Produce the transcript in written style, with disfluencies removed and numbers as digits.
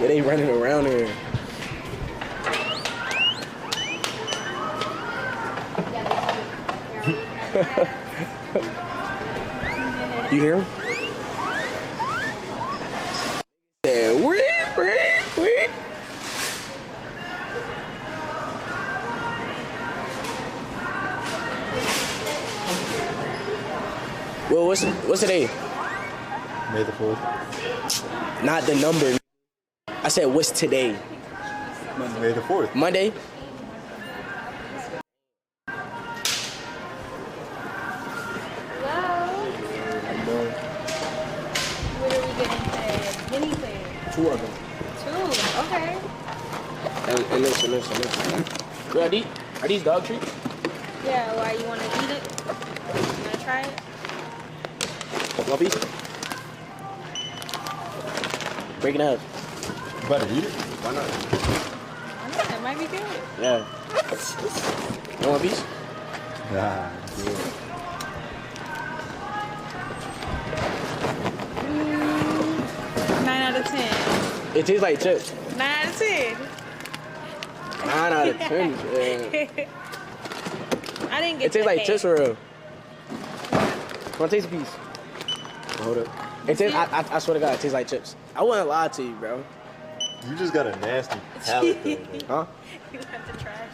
Yeah, they running around here. You hear him? Yeah, wait. Well, what's today? May the 4th. Not the number. I said, what's today? May the 4th. Monday? What are we getting today? Guinea pig. 2 of them. 2. Okay. And listen. Bro, are these dog treats? Yeah. Why you want to eat it? You want to try it? One piece? Break it up. You about to eat it? Why not? Yeah, it might be good. Yeah. You want one piece? Nah, good. 9 out of 10. It tastes like chips. 9 out of 10. 9 out of 10. Yeah. I didn't get It tastes like that chips for real. Come on, taste a piece. Hold up. It tastes, I swear to God, it tastes like chips. I wouldn't lie to you, bro. You just got a nasty palate though. Huh? You have to try.